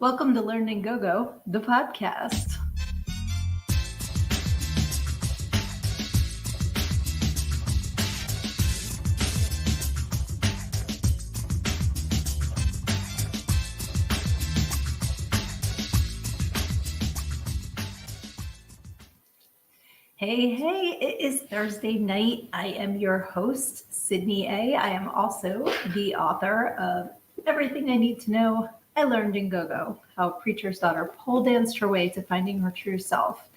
Welcome to Learn and Go, the podcast. Hey, it is Thursday night. I am your host, Sydney A. I am also the author of Everything I Need to Know I Learned in Go, How a Preacher's Daughter Pole Danced Her Way to Finding Her True Self.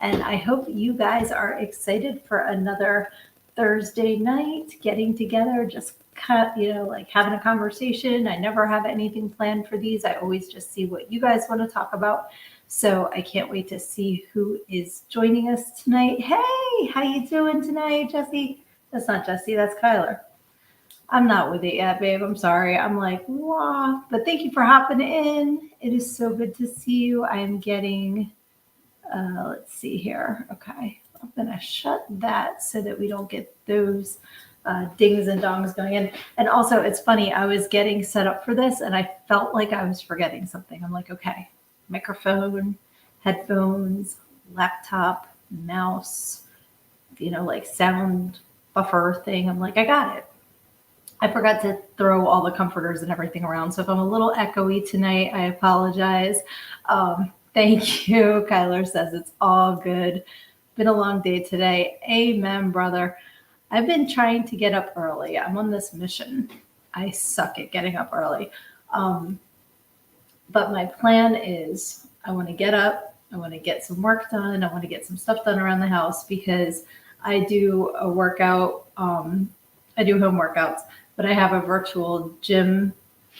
And I hope you guys are excited for another Thursday night, getting together, just like having a conversation. I never have anything planned for these. I always just see what you guys want to talk about. So I can't wait to see who is joining us tonight. Hey, how you doing tonight, Jesse? That's not Jesse, that's Kyler. I'm not with it yet, babe. I'm sorry. I'm like, wow. But thank you for hopping in. It is so good to see you. I'm getting, let's see here. Okay. I'm going to shut that so that we don't get those dings and dongs going in. And also, it's funny. I was getting set up for this and I felt like I was forgetting something. I'm like, okay. Microphone, headphones, laptop, mouse, like sound buffer thing. I'm like, I got it. I forgot to throw all the comforters and everything around. So if I'm a little echoey tonight, I apologize. Thank you. Kyler says it's all good. Been a long day today. Amen, brother. I've been trying to get up early. I'm on this mission. I suck at getting up early. But my plan is I want to get up, I want to get some work done, I want to get some stuff done around the house because I do a workout, I do home workouts, but I have a virtual gym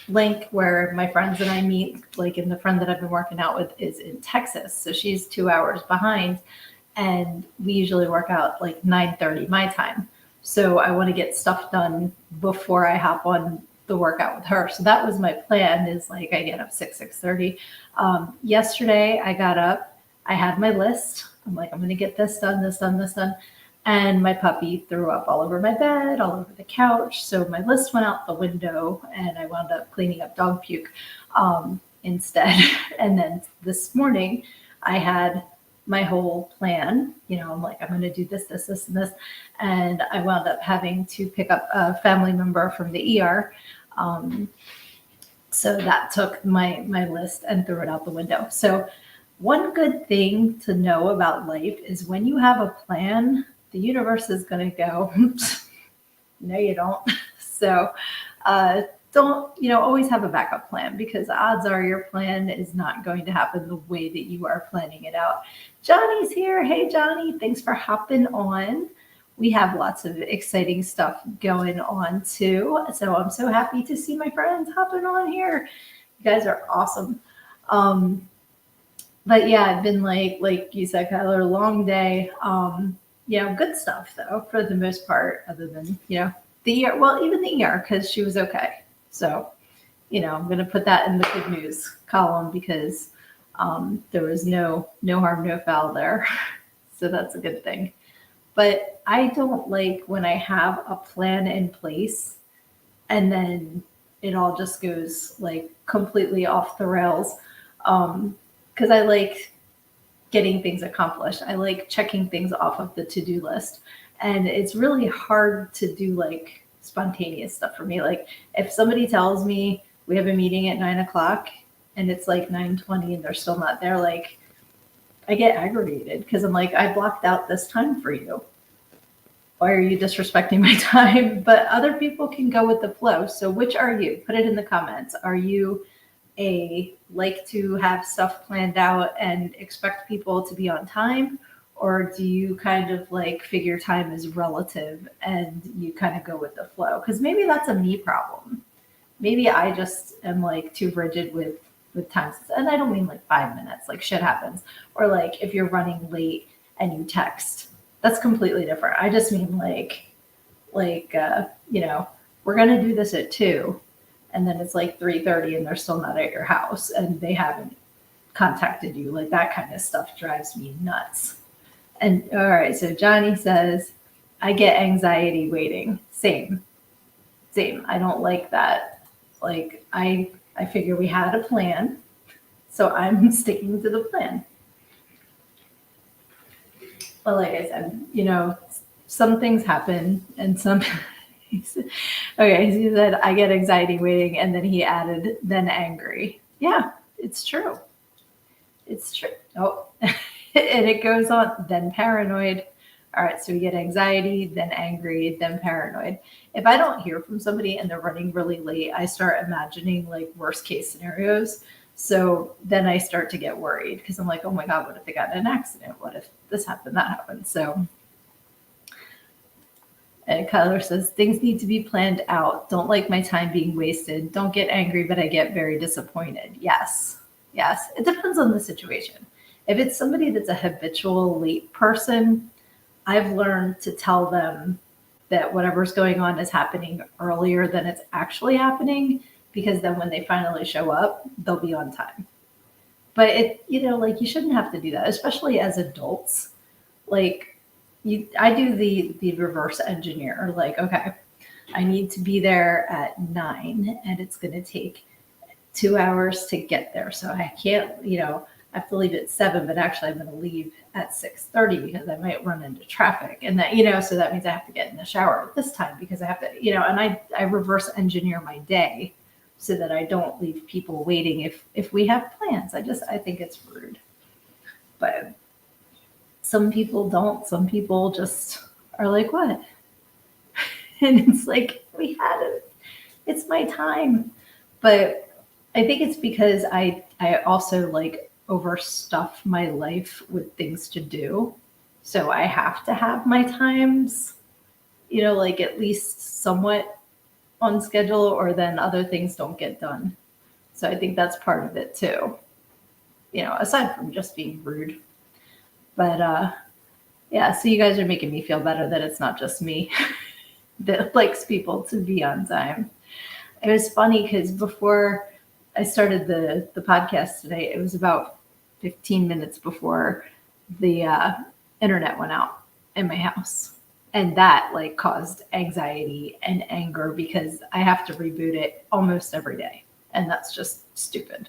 link where my friends and I meet, and the friend that I've been working out with is in Texas. So she's 2 hours behind and we usually work out like 9:30 my time. So I want to get stuff done before I hop on the workout with her. So that was my plan, is I get up 6:30. Yesterday I got up, I had my list. I'm like, I'm going to get this done, this done, this done. And my puppy threw up all over my bed, all over the couch. So my list went out the window and I wound up cleaning up dog puke instead. And then this morning I had my whole plan. I'm like, I'm going to do this, this, this, and this. And I wound up having to pick up a family member from the ER. So that took my list and threw it out the window. So one good thing to know about life is when you have a plan, the universe is going to go, no, you don't. So don't, always have a backup plan, because odds are your plan is not going to happen the way that you are planning it out. Johnny's here. Hey, Johnny, thanks for hopping on. We have lots of exciting stuff going on too. So I'm so happy to see my friends hopping on here. You guys are awesome. But yeah, I've been like you said, Kyler, a long day. Good stuff though, for the most part, other than, the ER, well, even the ER, because she was okay. So, I'm going to put that in the good news column because there was no harm, no foul there. So that's a good thing. But I don't like when I have a plan in place and then it all just goes completely off the rails. Because I like getting things accomplished. I like checking things off of the to-do list. And it's really hard to do spontaneous stuff for me. If somebody tells me we have a meeting at 9:00 and it's 9:20 and they're still not there, I get aggravated because I'm like, I blocked out this time for you. Why are you disrespecting my time? But other people can go with the flow. So which are you? Put it in the comments. Are you like to have stuff planned out and expect people to be on time? Or do you kind of figure time is relative and you kind of go with the flow? Because maybe that's a me problem. Maybe I just am too rigid with times. And I don't mean 5 minutes, shit happens. Or if you're running late and you text, that's completely different. I just mean we're going to do this at 2 and then it's 3:30 and they're still not at your house and they haven't contacted you. That kind of stuff drives me nuts. And all right, so Johnny says, I get anxiety waiting. Same. I don't like that. I figure we had a plan So I'm sticking to the plan. But like I said, some things happen and some. Okay, he said, I get anxiety waiting, and then he added, then angry. Yeah, it's true. It's true. Oh, and it goes on, then paranoid. All right, so we get anxiety, then angry, then paranoid. If I don't hear from somebody and they're running really late, I start imagining like worst case scenarios. So then I start to get worried because I'm like, oh my God, what if they got in an accident? What if this happened, that happened? So, and Kyler says, things need to be planned out. Don't like my time being wasted. Don't get angry, but I get very disappointed. Yes. Yes. It depends on the situation. If it's somebody that's a habitual late person, I've learned to tell them that whatever's going on is happening earlier than it's actually happening, because then when they finally show up, they'll be on time. But like you shouldn't have to do that, especially as adults. Like I do the reverse engineer. Like, okay, I need to be there at 9 and it's going to take 2 hours to get there. So I can't, I have to leave at 7, but actually I'm going to leave at 6:30 because I might run into traffic. And that, so that means I have to get in the shower at this time because I have to, and I reverse engineer my day so that I don't leave people waiting if we have plans. I think it's rude. But some people don't. Some people just are like, what? And it's like, we had it. It's my time. But I think it's because I also like overstuff my life with things to do. So I have to have my times, like at least somewhat on schedule, or then other things don't get done. So I think that's part of it too, aside from just being rude. But yeah, so you guys are making me feel better that it's not just me that likes people to be on time. It was funny because before I started the podcast today, it was about 15 minutes before the internet went out in my house. And that like caused anxiety and anger because I have to reboot it almost every day. And that's just stupid.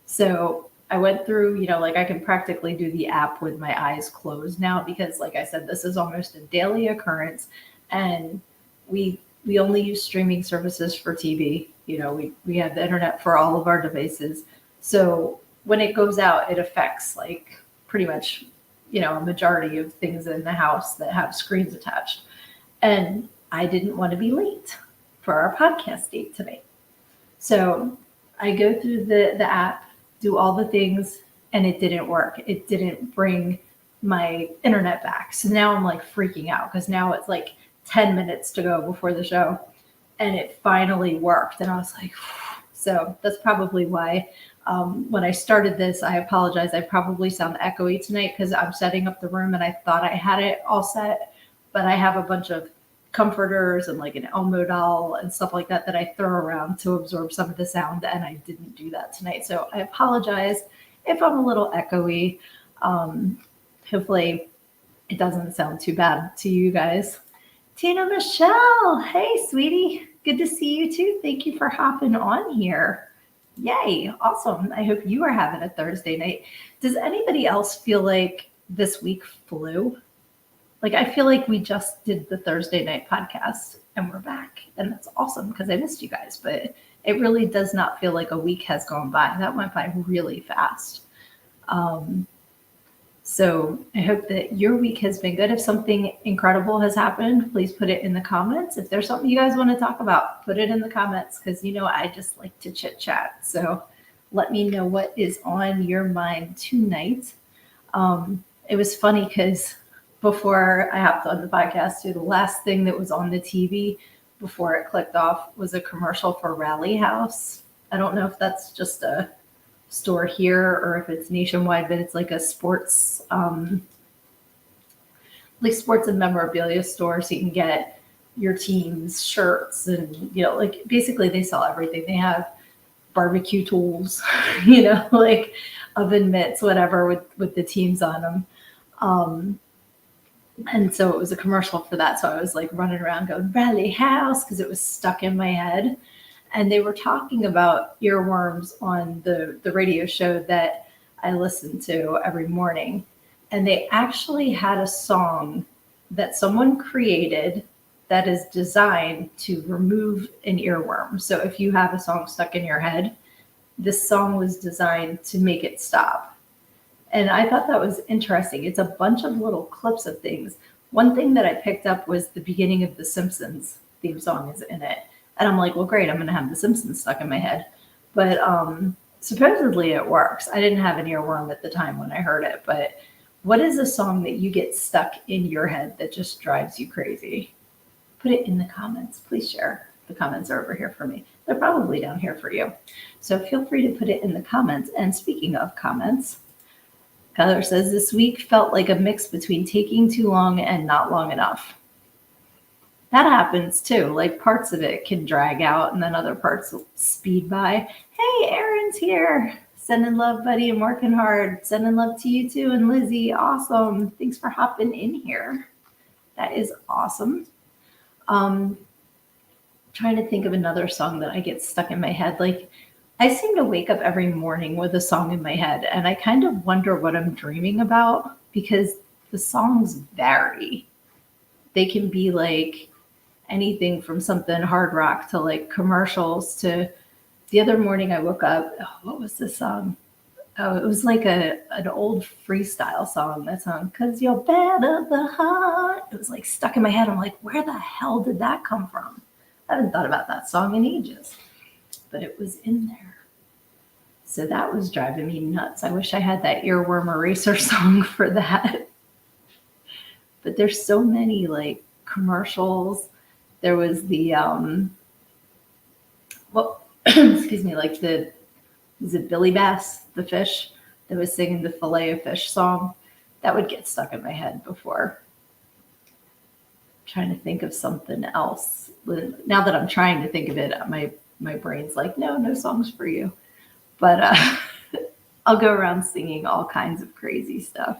So I went through, like I can practically do the app with my eyes closed now because like I said, this is almost a daily occurrence. And we only use streaming services for TV. We have the internet for all of our devices. So when it goes out, it affects like pretty much, a majority of things in the house that have screens attached. And I didn't want to be late for our podcast date today. So I go through the app, do all the things, and it didn't work. It didn't bring my internet back. So now I'm like freaking out because now it's like 10 minutes to go before the show. And it finally worked. And I was like, so that's probably why when I started this, I apologize. I probably sound echoey tonight because I'm setting up the room and I thought I had it all set, but I have a bunch of comforters and like an Elmo doll and stuff like that I throw around to absorb some of the sound. And I didn't do that tonight. So I apologize if I'm a little echoey. Hopefully it doesn't sound too bad to you guys. Tina Michelle, hey, sweetie. Good to see you too. Thank you for hopping on here. Yay, awesome. I hope you are having a Thursday night. Does anybody else feel like this week flew? Like, I feel like we just did the Thursday night podcast and we're back. And that's awesome because I missed you guys. But it really does not feel like a week has gone by. That went by really fast. So I hope that your week has been good. If something incredible has happened, please put it in the comments. If there's something you guys want to talk about, put it in the comments because, I just like to chit chat. So let me know what is on your mind tonight. It was funny because before I hopped on the podcast, the last thing that was on the TV before it clicked off was a commercial for Rally House. I don't know if that's just a store here or if it's nationwide, but it's like a sports sports and memorabilia store, so you can get your team's shirts and like basically they sell everything. They have barbecue tools, like oven mitts, whatever with the teams on them. And so it was a commercial for that. So I was like running around going Rally House because it was stuck in my head. and they were talking about earworms on the radio show that I listen to every morning. And they actually had a song that someone created that is designed to remove an earworm. So if you have a song stuck in your head, this song was designed to make it stop. And I thought that was interesting. It's a bunch of little clips of things. One thing that I picked up was the beginning of the Simpsons theme song is in it. And I'm like, well, great, I'm going to have the Simpsons stuck in my head. But supposedly it works. I didn't have an earworm at the time when I heard it. But what is a song that you get stuck in your head that just drives you crazy? Put it in the comments. Please share. The comments are over here for me. They're probably down here for you. So feel free to put it in the comments. And speaking of comments, Kyler says, this week felt like a mix between taking too long and not long enough. That happens too. Like parts of it can drag out and then other parts will speed by. Hey, Aaron's here. Sending love, buddy, and working hard. Sending love to you too. And Lizzie, awesome. Thanks for hopping in here. That is awesome. Trying to think of another song that I get stuck in my head. Like I seem to wake up every morning with a song in my head and I kind of wonder what I'm dreaming about because the songs vary. They can be like anything from something hard rock to like commercials to the other morning I woke up. Oh, what was the song? Oh, it was like an old freestyle song. That song, "'Cause You're Better the Heart." It was like stuck in my head. I'm like, where the hell did that come from? I haven't thought about that song in ages, but it was in there. So that was driving me nuts. I wish I had that earworm eraser song for that. But there's so many like commercials. There was the excuse me, like is it Billy Bass, the fish that was singing the Filet of Fish song? That would get stuck in my head before. I'm trying to think of something else. Now that I'm trying to think of it, my brain's like, no songs for you. But I'll go around singing all kinds of crazy stuff.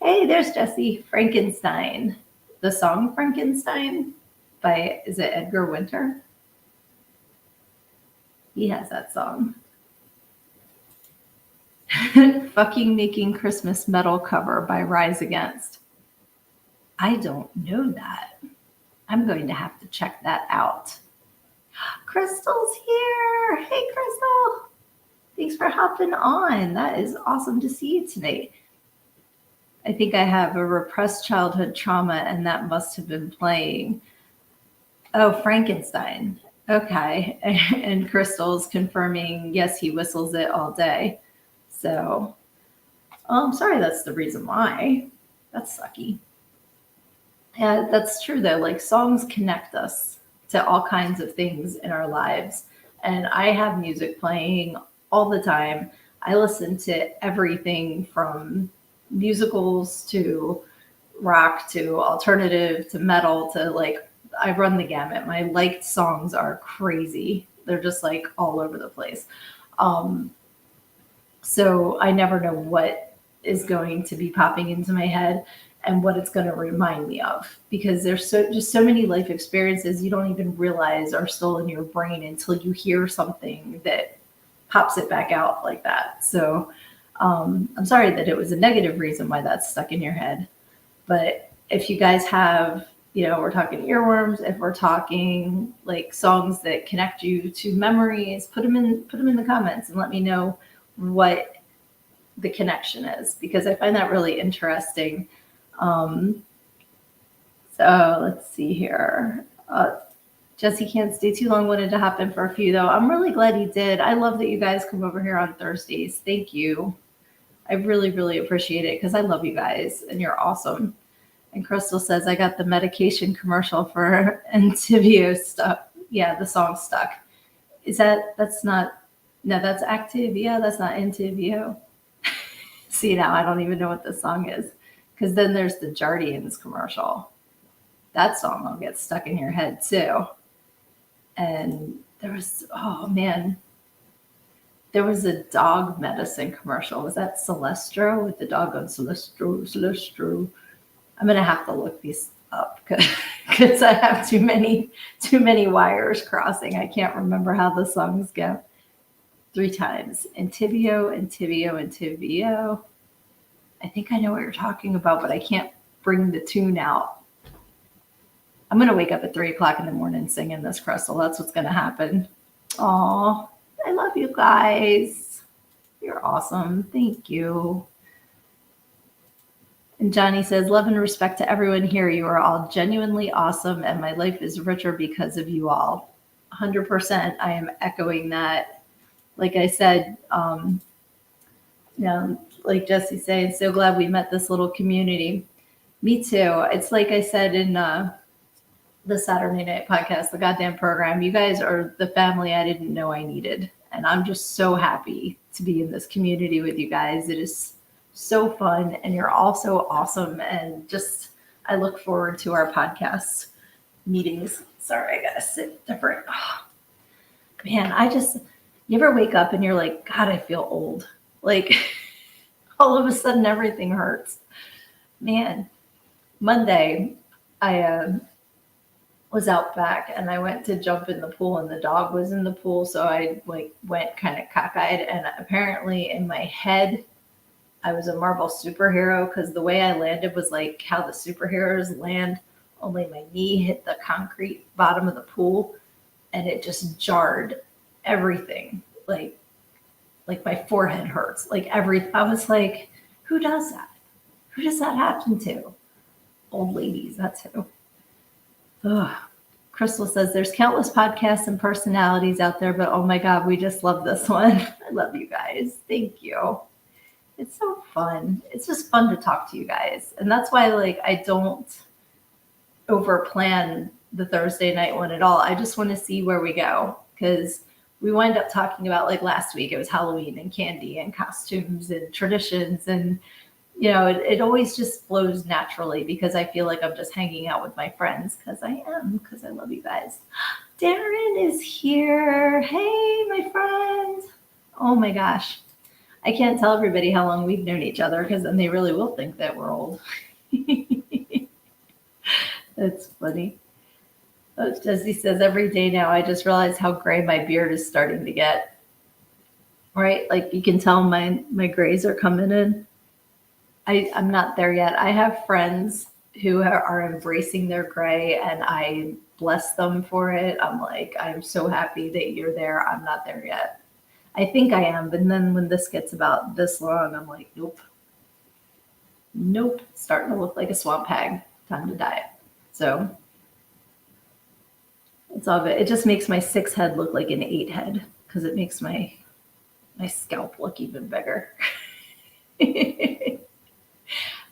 Hey, there's Jesse. Frankenstein. The song Frankenstein by, is it Edgar Winter? He has that song. Fucking Making Christmas metal cover by Rise Against. I don't know that. I'm going to have to check that out. Crystal's here. Hey, Crystal. Thanks for hopping on. That is awesome to see you tonight. I think I have a repressed childhood trauma, and that must have been playing. Oh, Frankenstein. Okay. And Crystal's confirming, yes, he whistles it all day. So, I'm sorry that's the reason why. That's sucky. Yeah, that's true though. Like songs connect us to all kinds of things in our lives. And I have music playing all the time. I listen to everything from musicals to rock to alternative to metal to like, I run the gamut. My liked songs are crazy. They're just like all over the place. So I never know what is going to be popping into my head and what it's going to remind me of, because there's just so many life experiences you don't even realize are still in your brain until you hear something that pops it back out like that. So I'm sorry that it was a negative reason why that's stuck in your head. But if you guys have, we're talking earworms, if we're talking like songs that connect you to memories, put them in the comments and let me know what the connection is, because I find that really interesting. So let's see here. Jesse can't stay too long. Wanted to hop in for a few though. I'm really glad he did. I love that you guys come over here on Thursdays. Thank you. I really, really appreciate it because I love you guys and you're awesome. And Crystal says, I got the medication commercial for Entyvio stuck. Yeah, the song Stuck. That's Activia. That's not Entyvio. See, now I don't even know what the song is, because then there's the Jardians commercial. That song will get stuck in your head too. And there was a dog medicine commercial. Was that Celestro with the dog on Celestro? I'm gonna have to look these up because I have too many wires crossing. I can't remember how the songs go. 3 times. Antibio, Antibio, Antibio. I think I know what you're talking about, but I can't bring the tune out. I'm going to wake up at 3 o'clock in the morning singing this, Crystal. That's what's going to happen. Aw, I love you guys. You're awesome. Thank you. And Johnny says, love and respect to everyone here. You are all genuinely awesome, and my life is richer because of you all. 100%. I am echoing that. Like I said, like Jesse's saying, so glad we met this little community. Me too. It's like I said in the Saturday Night Podcast, the goddamn program. You guys are the family I didn't know I needed. And I'm just so happy to be in this community with you guys. It is so fun, and you're all so awesome. And just, I look forward to our podcast meetings. Sorry, I gotta sit different. Oh, man, you ever wake up and you're like, God, I feel old. Like all of a sudden everything hurts. Man, Monday, I was out back and I went to jump in the pool and the dog was in the pool. So I went kind of cockeyed, and apparently in my head, I was a Marvel superhero because the way I landed was like how the superheroes land, only my knee hit the concrete bottom of the pool and it just jarred everything. Like my forehead hurts. I was like, who does that? Who does that happen to? Old ladies, that's who. Ugh. Crystal says there's countless podcasts and personalities out there, but oh my God, we just love this one. I love you guys. Thank you. It's so fun. It's just fun to talk to you guys. And that's why I don't over plan the Thursday night one at all. I just want to see where we go, because we wind up talking about last week, it was Halloween and candy and costumes and traditions. And, it always just flows naturally because I feel like I'm just hanging out with my friends because I love you guys. Darren is here. Hey, my friend. Oh my gosh. I can't tell everybody how long we've known each other because then they really will think that we're old. That's funny. Oh, Jesse says, every day now, I just realize how gray my beard is starting to get. Right? You can tell my grays are coming in. I'm not there yet. I have friends who are embracing their gray, and I bless them for it. I'm so happy that you're there. I'm not there yet. I think I am, but then when this gets about this long, I'm like, nope, starting to look like a swamp hag. Time to dye it. So it's all good. It just makes my 6 head look like an 8 head because it makes my scalp look even bigger.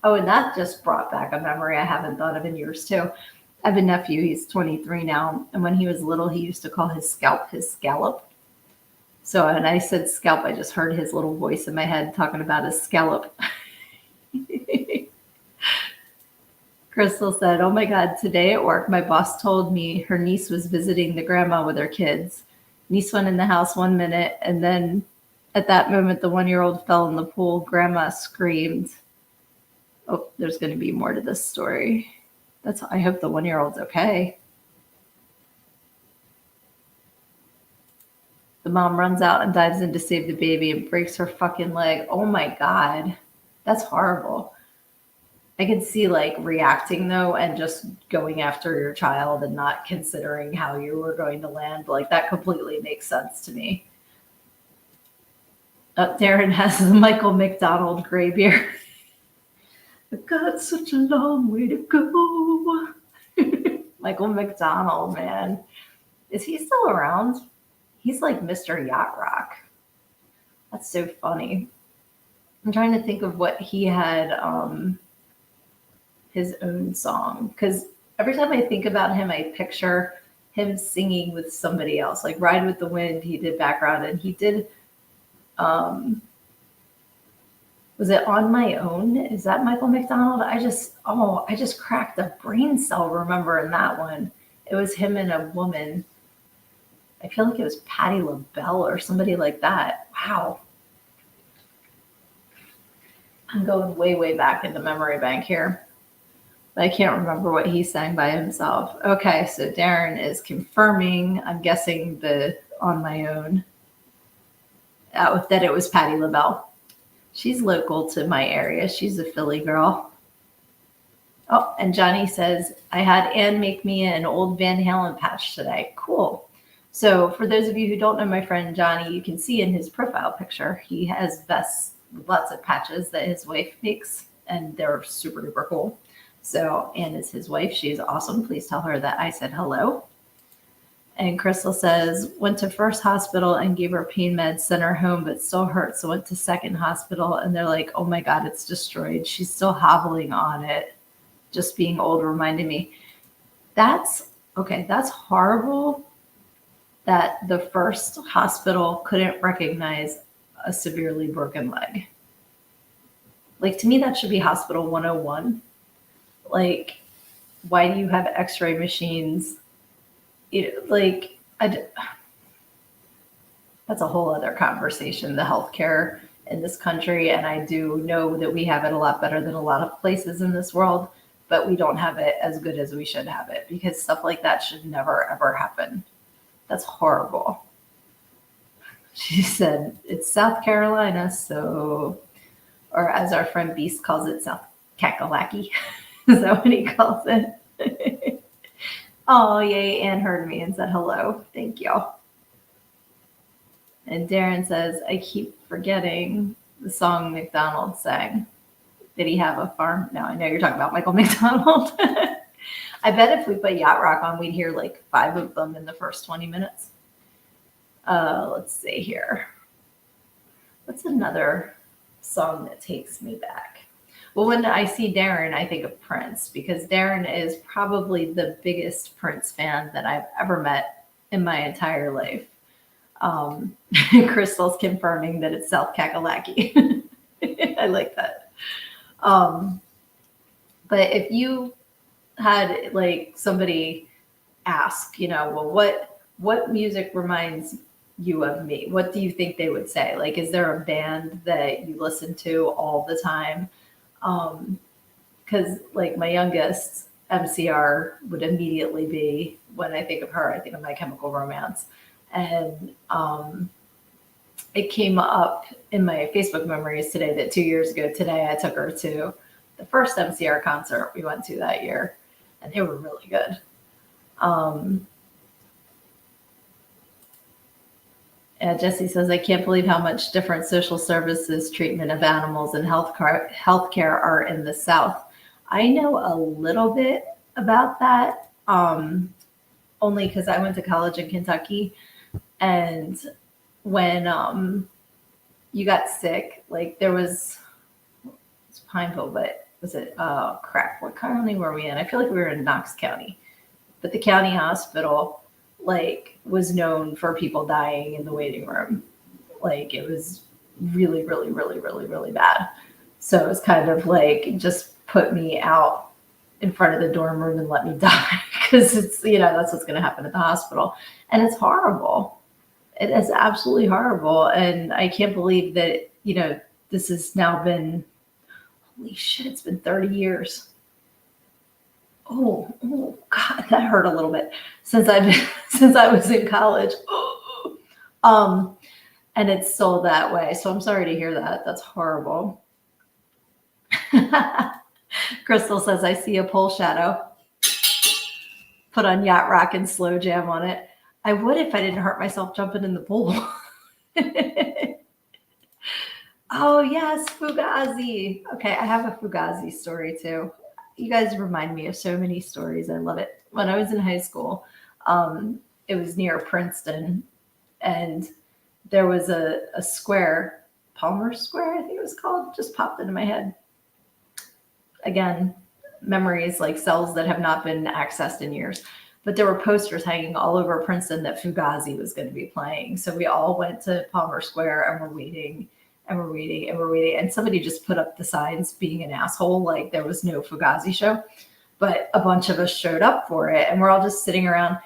Oh, and that just brought back a memory I haven't thought of in years too. I have a nephew, he's 23 now, and when he was little, he used to call his scalp his scallop. So when I said scalp, I just heard his little voice in my head talking about his scallop. Crystal said, oh my God, today at work, my boss told me her niece was visiting the grandma with her kids. Niece went in the house 1 minute, and then at that moment, the 1-year-old fell in the pool. Grandma screamed. Oh, there's going to be more to this story. I hope the 1-year-old's okay. The mom runs out and dives in to save the baby and breaks her fucking leg. Oh my God. That's horrible. I can see reacting though and just going after your child and not considering how you were going to land. That completely makes sense to me. Darren has the Michael McDonald gray beard. I've got such a long way to go. Michael McDonald, man. Is he still around? He's like Mr. Yacht Rock. That's so funny. I'm trying to think of what he had his own song. Because every time I think about him, I picture him singing with somebody else. Ride with the Wind, he did background. And he did... was it On My Own? Is that Michael McDonald? I just cracked a brain cell remembering that one. It was him and a woman. I feel like it was Patti LaBelle or somebody like that. Wow. I'm going way, way back in the memory bank here. I can't remember what he sang by himself. Okay, so Darren is confirming, I'm guessing the On My Own, that it was Patti LaBelle. She's local to my area. She's a Philly girl. Oh, and Johnny says, I had Ann make me an old Van Halen patch today. Cool. So for those of you who don't know my friend Johnny, you can see in his profile picture, he has vests, lots of patches that his wife makes, and they're super duper cool. So Ann is his wife. She is awesome. Please tell her that I said hello. And Crystal says, went to first hospital and gave her pain meds, sent her home, but still hurts. So went to second hospital and they're like, oh my God, it's destroyed. She's still hobbling on it. Just being old reminded me. That's okay. That's horrible that the first hospital couldn't recognize a severely broken leg. Like, to me, that should be hospital 101. Like, why do you have x-ray machines? That's a whole other conversation, the healthcare in this country. And I do know that we have it a lot better than a lot of places in this world, but we don't have it as good as we should have it, because stuff like that should never, ever happen. That's horrible. She said, it's South Carolina, so, or as our friend Beast calls it, South Kakalaki. Is that what he calls it? Oh, yay, Anne heard me and said hello. Thank you. And Darren says, I keep forgetting the song McDonald sang. Did he have a farm? No, I know you're talking about Michael McDonald. I bet if we put Yacht Rock on, we'd hear like 5 of them in the first 20 minutes. Let's see here. What's another song that takes me back? Well, when I see Darren, I think of Prince, because Darren is probably the biggest Prince fan that I've ever met in my entire life. Crystal's confirming that it's South Kakalaki. I like that. But if you had like somebody ask, well, what music reminds you of me? What do you think they would say? Like, is there a band that you listen to all the time? Because like my youngest, MCR, would immediately be, when I think of her, I think of My Chemical Romance. And it came up in my Facebook memories today that 2 years ago today, I took her to the first MCR concert we went to that year, and they were really good. And Jesse says, I can't believe how much different social services, treatment of animals, and healthcare are in the South. I know a little bit about that, only because I went to college in Kentucky. And when you got sick, like there was, it's Pineville, but was it, crap, what county were we in? I feel like we were in Knox County. But the county hospital, like, was known for people dying in the waiting room. Like, it was really, really, really, really, really bad. So it was kind of like, just put me out in front of the dorm room and let me die, because it's, that's what's going to happen at the hospital. And it's horrible. It is absolutely horrible. And I can't believe that, this has now been, holy shit, it's been 30 years. Oh God, that hurt a little bit since I was in college. And it's still that way. So I'm sorry to hear that. That's horrible. Crystal says, I see a pole shadow. Put on Yacht Rock and slow jam on it. I would if I didn't hurt myself jumping in the pool. Oh yes, Fugazi. Okay, I have a Fugazi story too. You guys remind me of so many stories. I love it. When I was in high school, it was near Princeton, and there was a square, Palmer Square, I think it was called, just popped into my head. Again, memories like cells that have not been accessed in years. But there were posters hanging all over Princeton that Fugazi was going to be playing. So we all went to Palmer Square and we're waiting. And somebody just put up the signs being an asshole, like there was no Fugazi show, but a bunch of us showed up for it, and we're all just sitting around.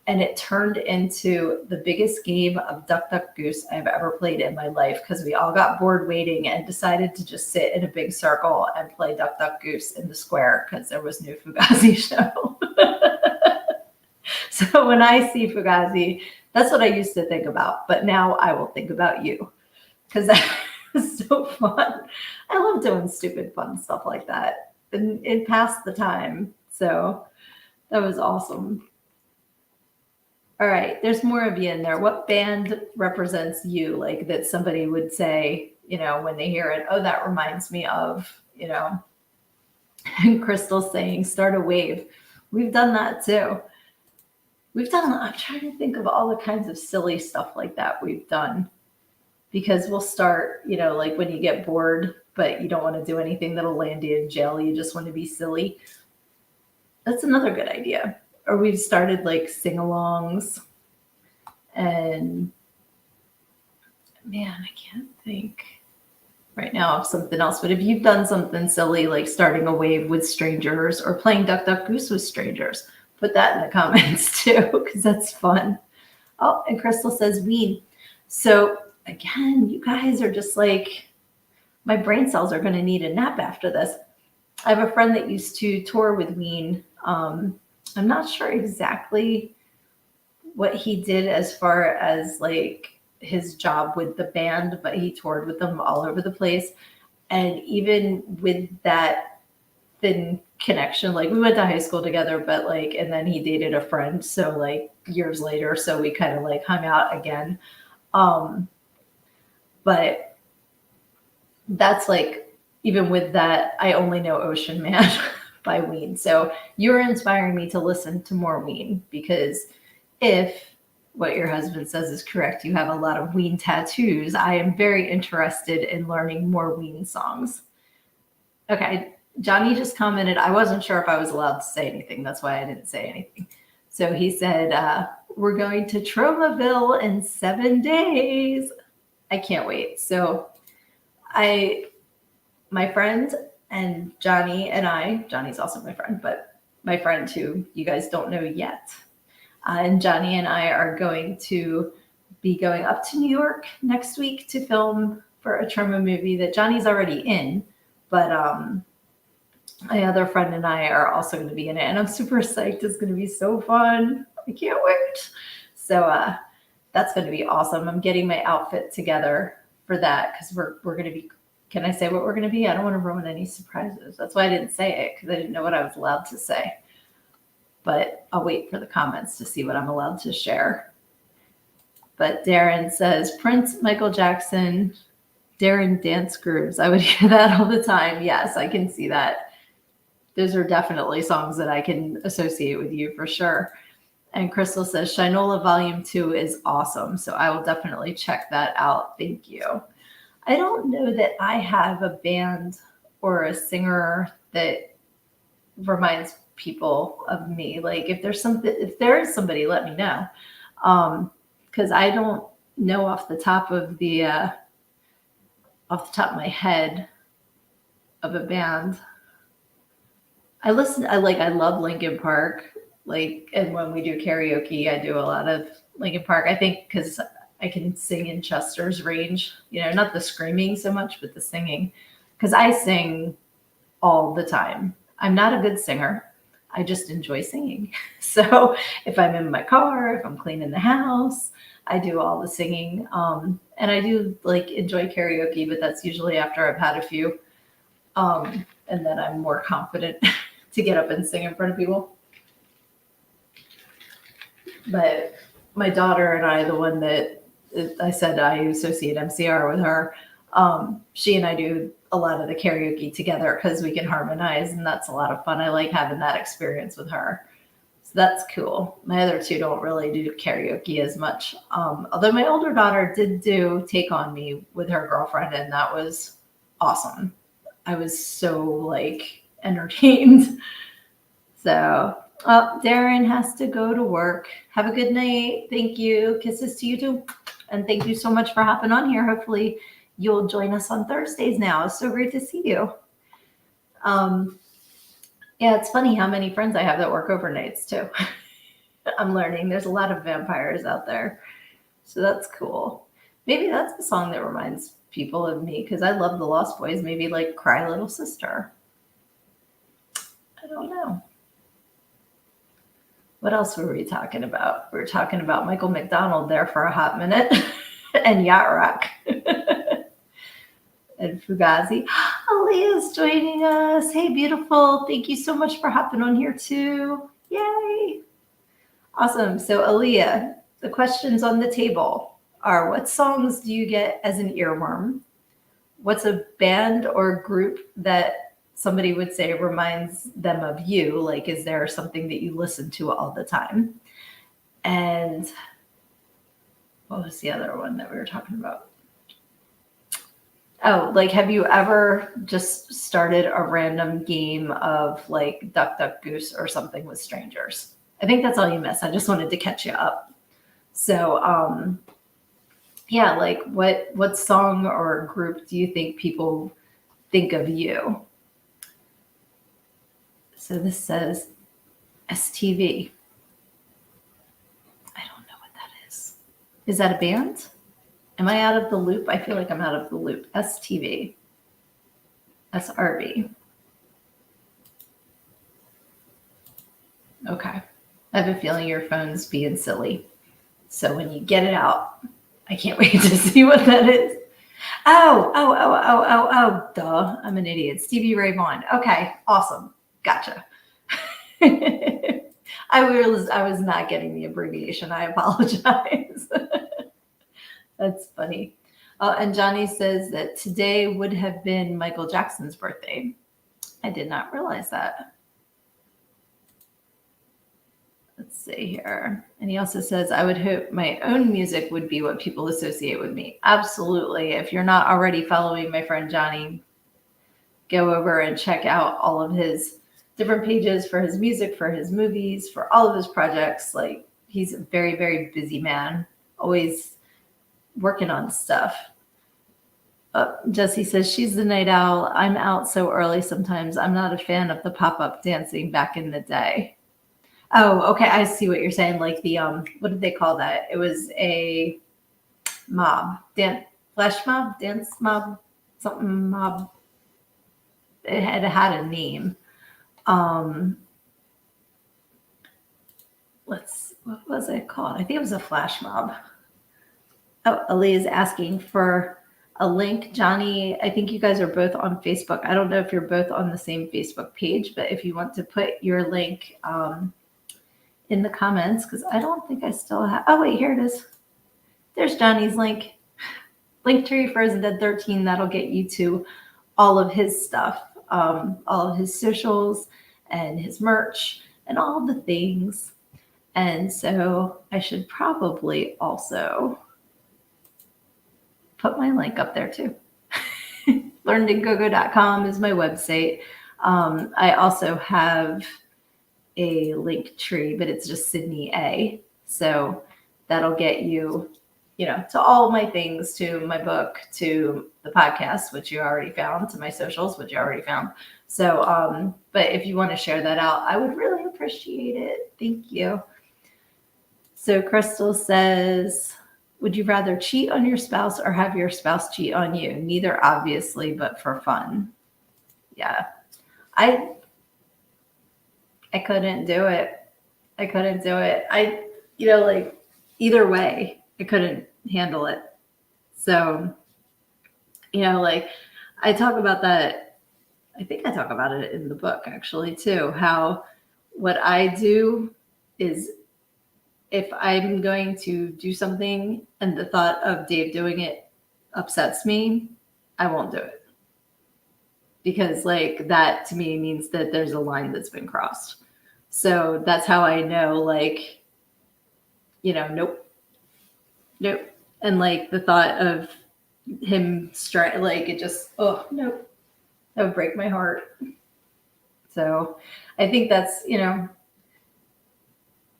And it turned into the biggest game of Duck Duck Goose I've ever played in my life because we all got bored waiting and decided to just sit in a big circle and play Duck Duck Goose in the square because there was no Fugazi show. So when I see Fugazi, that's what I used to think about. But now I will think about you because that was so fun. I love doing stupid, fun stuff like that. And it passed the time. So that was awesome. All right, there's more of you in there. What band represents you? Like that somebody would say, when they hear it, oh, that reminds me of, and Crystal saying, start a wave. We've done that too. I'm trying to think of all the kinds of silly stuff like that we've done because we'll start, like when you get bored, but you don't want to do anything that'll land you in jail. You just want to be silly. That's another good idea. Or we've started like sing-alongs and man, I can't think right now of something else. But if you've done something silly like starting a wave with strangers or playing Duck Duck Goose with strangers, put that in the comments too, because that's fun. Oh, and Crystal says Ween. So again, you guys are just like, my brain cells are going to need a nap after this. I have a friend that used to tour with Ween. I'm not sure exactly what he did as far as like his job with the band, but he toured with them all over the place. And even with that thin connection, like we went to high school together, but like, and then he dated a friend. So like years later, so we kind of like hung out again. But that's like, even with that, I only know Ocean Man by Ween. So you're inspiring me to listen to more Ween because if what your husband says is correct, you have a lot of Ween tattoos. I am very interested in learning more Ween songs. Okay, Johnny just commented, I wasn't sure if I was allowed to say anything. That's why I didn't say anything. So he said, we're going to Tromaville in 7 days. I can't wait. So my friend and Johnny and Johnny's also my friend, but my friend who you guys don't know yet. And Johnny and I are going to be going up to New York next week to film for a Troma movie that Johnny's already in, but my other friend and I are also going to be in it. And I'm super psyched. It's going to be so fun. I can't wait. So that's going to be awesome. I'm getting my outfit together for that because we're going to be. Can I say what we're going to be? I don't want to ruin any surprises. That's why I didn't say it because I didn't know what I was allowed to say. But I'll wait for the comments to see what I'm allowed to share. But Darren says, Prince, Michael Jackson, Darren dance grooves. I would hear that all the time. Yes, I can see that. Those are definitely songs that I can associate with you for sure. And Crystal says, Shinola Volume 2 is awesome. So I will definitely check that out. Thank you. I don't know that I have a band or a singer that reminds people of me. Like if there is somebody, let me know. Because I don't know off the top of my head of a band. I love Linkin Park. Like, and when we do karaoke, I do a lot of Linkin Park. I think because I can sing in Chester's range, not the screaming so much, but the singing, because I sing all the time. I'm not a good singer. I just enjoy singing. So if I'm in my car, if I'm cleaning the house, I do all the singing. And I do like enjoy karaoke, but that's usually after I've had a few. And then I'm more confident to get up and sing in front of people. But my daughter and I, the one that I said I associate MCR with her, she and I do a lot of the karaoke together because we can harmonize, and that's a lot of fun. I like having that experience with her. So that's cool. My other two don't really do karaoke as much. Although my older daughter did do Take On Me with her girlfriend, and that was awesome. I was so entertained. So Darren has to go to work. Have a good night. Thank you. Kisses to you too. And thank you so much for hopping on here. Hopefully you'll join us on Thursdays now. It's so great to see you. Yeah, it's funny how many friends I have that work overnights too. I'm learning there's a lot of vampires out there. So that's cool. Maybe that's the song that reminds people of me because I love the Lost Boys. Maybe like Cry Little Sister. I don't know. What else were we talking about? We were talking about Michael McDonald there for a hot minute and Yacht Rock and Fugazi. Aaliyah's joining us. Hey, beautiful. Thank you so much for hopping on here too. Yay. Awesome. So Aaliyah, the questions on the table are what songs do you get as an earworm? What's a band or group that somebody would say reminds them of you? Like, is there something that you listen to all the time? And what was the other one that we were talking about? Oh, like, have you ever just started a random game of like Duck, Duck, Goose or something with strangers? I think that's all you missed. I just wanted to catch you up. So, yeah, like what song or group do you think people think of you? So this says STV. I don't know what that is. Is that a band? Am I out of the loop? I feel like I'm out of the loop. STV. SRB. Okay. I have a feeling your phone's being silly. So when you get it out, I can't wait to see what that is. Oh, duh. I'm an idiot. Stevie Ray Vaughan. Okay, awesome. Gotcha. I was not getting the abbreviation. I apologize. That's funny. And Johnny says that today would have been Michael Jackson's birthday. I did not realize that. Let's see here. And he also says, I would hope my own music would be what people associate with me. Absolutely. If you're not already following my friend Johnny, go over and check out all of his different pages for his music, for his movies, for all of his projects. Like, he's a very, very busy man, always working on stuff. Jessie says, she's the night owl. I'm out so early sometimes. I'm not a fan of the pop-up dancing back in the day. Oh, okay. I see what you're saying. Like the what did they call that? It was a mob, flash mob, dance mob, something mob. It had a name. What was it called? I think it was a flash mob. Oh, Ali is asking for a link. Johnny, I think you guys are both on Facebook. I don't know if you're both on the same Facebook page, but if you want to put your link in the comments, because I don't think I still have. Oh, wait, here it is. There's Johnny's link. Linktree Frozen Dead 13. That'll get you to all of his stuff, all of his socials and his merch and all the things. And so I should probably also put my link up there too. learnedingogo.com is my website. I also have a link tree, but it's just Sydney A. So that'll get you, to all my things, to my book, to the podcast, which you already found, to my socials, which you already found. So, but if you want to share that out, I would really appreciate it. Thank you. So Crystal says, would you rather cheat on your spouse or have your spouse cheat on you? Neither, obviously, but for fun. Yeah. I couldn't do it. Like either way, I couldn't handle it. So, like I talk about that. I think I talk about it in the book actually too, how what I do is if I'm going to do something and the thought of Dave doing it upsets me, I won't do it. Because like that to me means that there's a line that's been crossed. So that's how I know, like, nope. And like the thought of him like it just, nope. That would break my heart. So I think that's,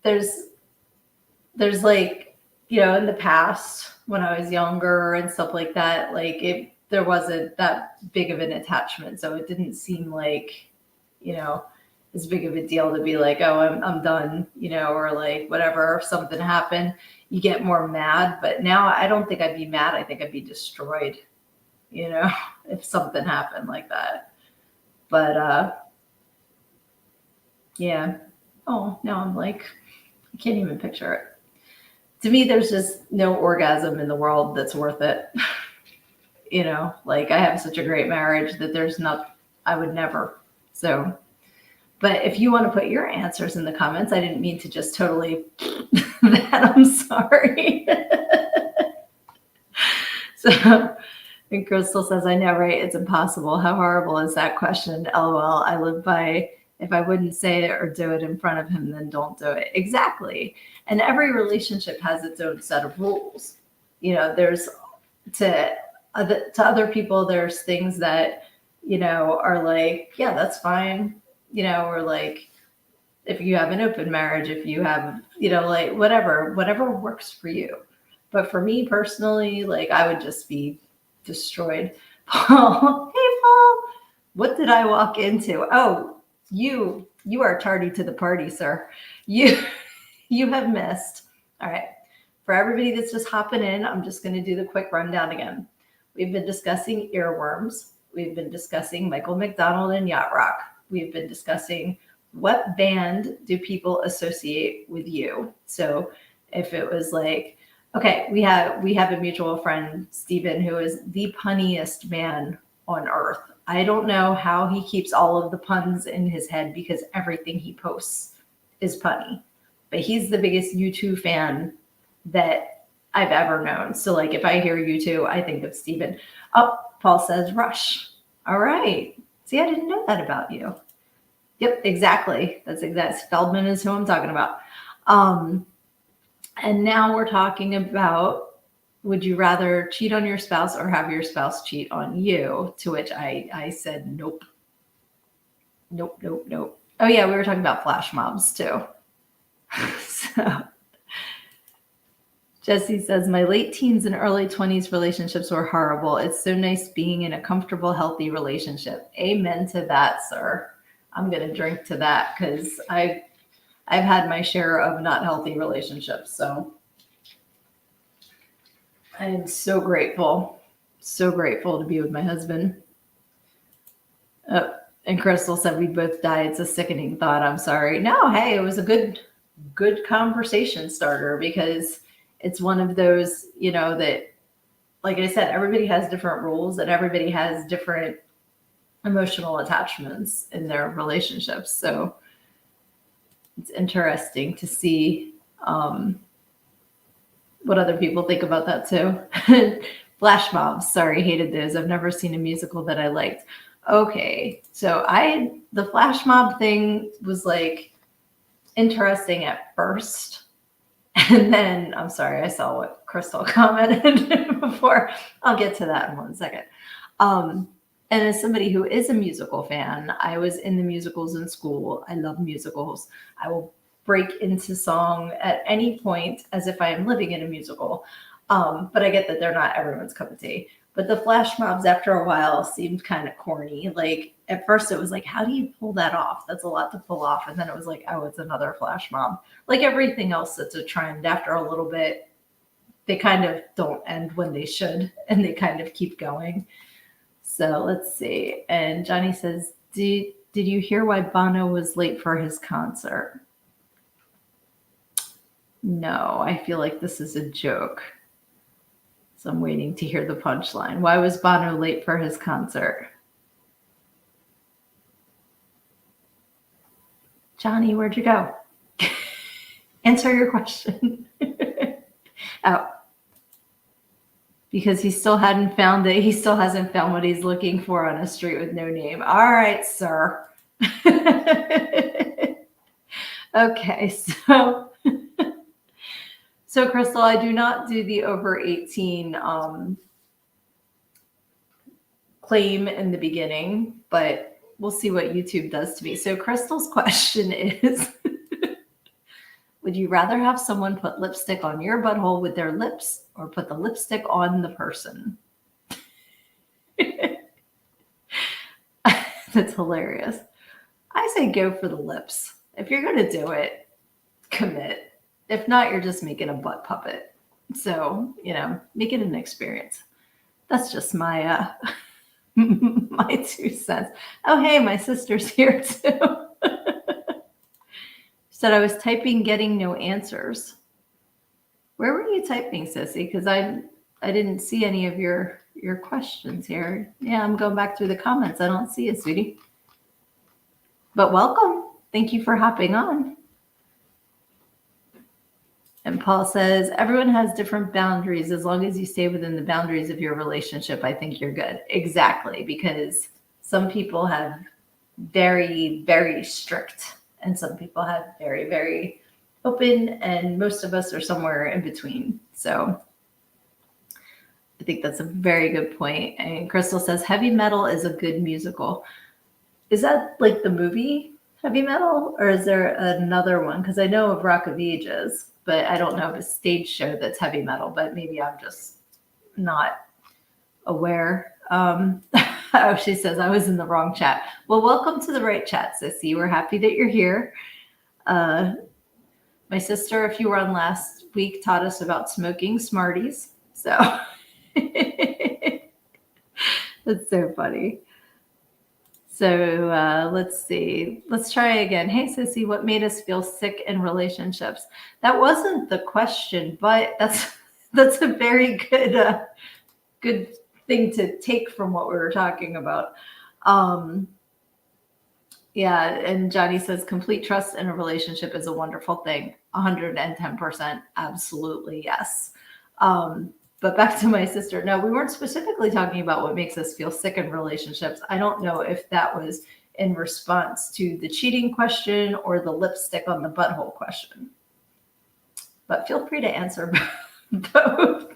there's like, in the past when I was younger and stuff like that, like there wasn't that big of an attachment. So it didn't seem like, as big of a deal to be like, oh, I'm done, or like whatever, if something happened, you get more mad. But now I don't think I'd be mad. I think I'd be destroyed, if something happened like that. But yeah. Oh, now I'm like, I can't even picture it. To me, there's just no orgasm in the world that's worth it. Like I have such a great marriage that I would never. So, but if you want to put your answers in the comments, I didn't mean to just totally that. I'm sorry. So, and Crystal says, I know, right? It's impossible. How horrible is that question? LOL. I live by, if I wouldn't say it or do it in front of him, then don't do it. Exactly. And every relationship has its own set of rules. There's to other people, there's things that, are like, yeah, that's fine. Or like, if you have an open marriage, if you have, like whatever works for you. But for me personally, like I would just be destroyed. Paul, hey Paul, what did I walk into? Oh, you are tardy to the party, sir. You have missed. All right. For everybody that's just hopping in, I'm just going to do the quick rundown again. We've been discussing earworms. We've been discussing Michael McDonald and Yacht Rock. We've been discussing what band do people associate with you. So if it was like, okay, we have a mutual friend, Steven, who is the punniest man on earth. I don't know how he keeps all of the puns in his head because everything he posts is punny. But he's the biggest U2 fan that I've ever known. So like if I hear U2, I think of Steven. Oh, Paul says Rush. All right. See, I didn't know that about you. Yep, exactly. That's exact. Feldman is who I'm talking about. And now we're talking about, would you rather cheat on your spouse or have your spouse cheat on you? To which I said, nope. Nope. Oh yeah, we were talking about flash mobs too. So Jesse says, my late teens and early 20s relationships were horrible. It's so nice being in a comfortable, healthy relationship. Amen to that, sir. I'm going to drink to that because I've had my share of not healthy relationships. So I am so grateful to be with my husband. And Crystal said we both die. It's a sickening thought. I'm sorry. No, hey, it was a good conversation starter because it's one of those, that, like I said, everybody has different rules and everybody has different emotional attachments in their relationships. So it's interesting to see what other people think about that too. Flash mobs. Sorry, hated those. I've never seen a musical that I liked. Okay, so the flash mob thing was like interesting at first. And then, I'm sorry, I saw what Crystal commented before. I'll get to that in 1 second. And as somebody who is a musical fan, I was in the musicals in school. I love musicals. I will break into song at any point as if I am living in a musical. But I get that they're not everyone's cup of tea. But the flash mobs after a while seemed kind of corny. Like at first it was like, how do you pull that off? That's a lot to pull off. And then it was like, oh, it's another flash mob. Like everything else that's a trend, after a little bit, they kind of don't end when they should. And they kind of keep going. So let's see. And Johnny says, did you hear why Bono was late for his concert? No, I feel like this is a joke. So I'm waiting to hear the punchline. Why was Bono late for his concert? Johnny, where'd you go? Answer your question. Oh. Because he still hasn't found what he's looking for on a street with no name. All right, sir. Okay, so Crystal, I do not do the over 18 claim in the beginning, but we'll see what YouTube does to me. So Crystal's question is, would you rather have someone put lipstick on your butthole with their lips or put the lipstick on the person? That's hilarious. I say go for the lips. If you're going to do it, commit. If not, you're just making a butt puppet. So, make it an experience. That's just my my 2 cents. Oh, hey, my sister's here too. Said I was typing, getting no answers. Where were you typing, Sissy? Because I didn't see any of your questions here. Yeah, I'm going back through the comments. I don't see it, sweetie. But welcome. Thank you for hopping on. And Paul says, everyone has different boundaries. As long as you stay within the boundaries of your relationship, I think you're good. Exactly, because some people have very, very strict, and some people have very, very open, and most of us are somewhere in between. So I think that's a very good point. And Crystal says, heavy metal is a good musical. Is that like the movie Heavy Metal, or is there another one? Because I know of Rock of Ages, but I don't know of a stage show that's heavy metal, but maybe I'm just not aware. Oh, she says I was in the wrong chat. Well, welcome to the right chat, Sissy. We're happy that you're here. My sister, if you were on last week, taught us about smoking Smarties. So that's so funny. So let's see. Let's try again. Hey, Sissy, what made us feel sick in relationships? That wasn't the question, but that's a very good thing to take from what we were talking about. Yeah, and Johnny says complete trust in a relationship is a wonderful thing. 110%, absolutely yes. But back to my sister. No, we weren't specifically talking about what makes us feel sick in relationships. I don't know if that was in response to the cheating question or the lipstick on the butthole question. But feel free to answer both.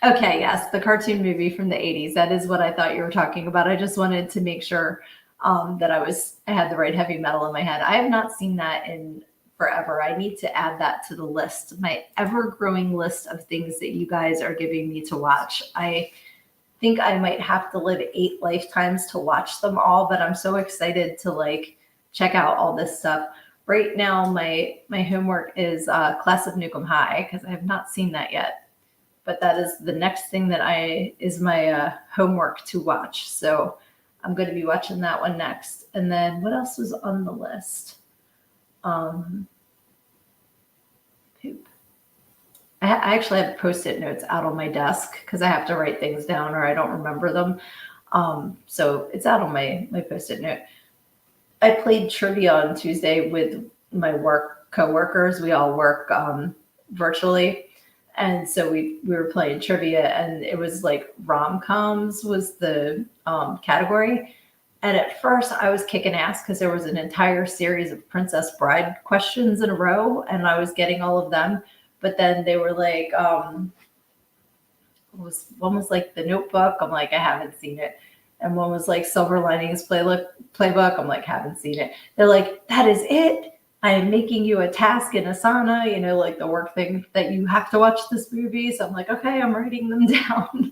Okay, yes, the cartoon movie from the 80s. That is what I thought you were talking about. I just wanted to make sure that I had the right heavy metal in my head. I have not seen that in forever. I need to add that to the list, my ever-growing list of things that you guys are giving me to watch. I think I might have to live 8 lifetimes to watch them all, but I'm so excited to check out all this stuff. Right now, my homework is Class of Nukem High, because I have not seen that yet. But that is the next thing that is my homework to watch. So I'm going to be watching that one next. And then what else was on the list? Poop. I actually have Post-it notes out on my desk because I have to write things down or I don't remember them. So it's out on my Post-it note. I played trivia on Tuesday with my work coworkers. We all work virtually. And so we were playing trivia, and it was like rom-coms was the category. And at first I was kicking ass because there was an entire series of Princess Bride questions in a row, and I was getting all of them. But then they were like, one was like The Notebook. I'm like, I haven't seen it. And one was like Silver Linings Playbook. I'm like, haven't seen it. They're like, that is it. I am making you a task in Asana, like the work thing that you have to watch this movie. So I'm like, okay, I'm writing them down.